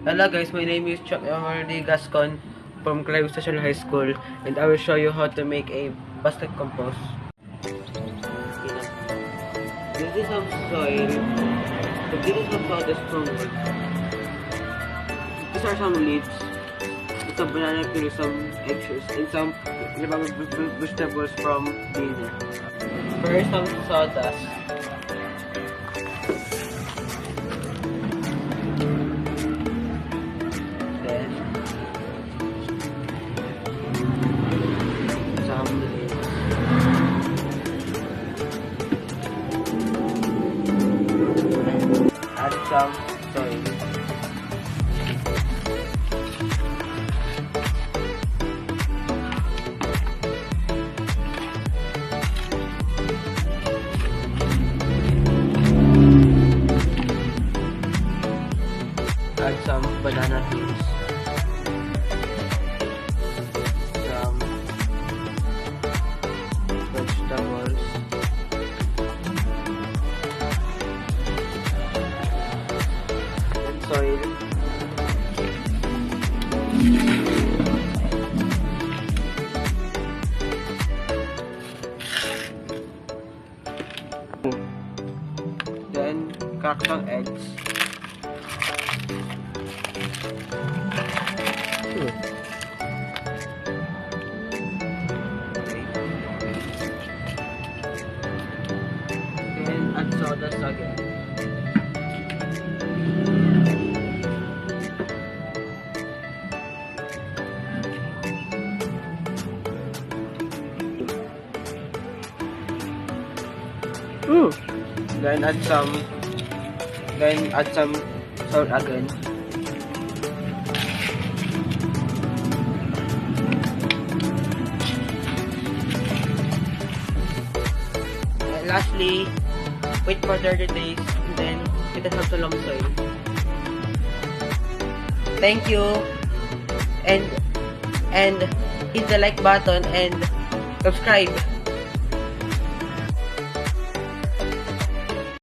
Hello guys, my name is Chuck Emery Gascon from Clive Social High School, and I will show you how to make a basket compost. This is some soil. So this is some sawdust from wood. These are some leaves. Some banana peel, some eggshells, and some vegetables from dinner. First, some sawdust. Then, some leaves. Add some soil. Add some banana peels, some vegetables, and soil. Then crack some eggs. Then add sawdust again. Then add some salt again. And lastly, wait for 30 days, and then it has to long soil. Thank you, and hit the like button and subscribe.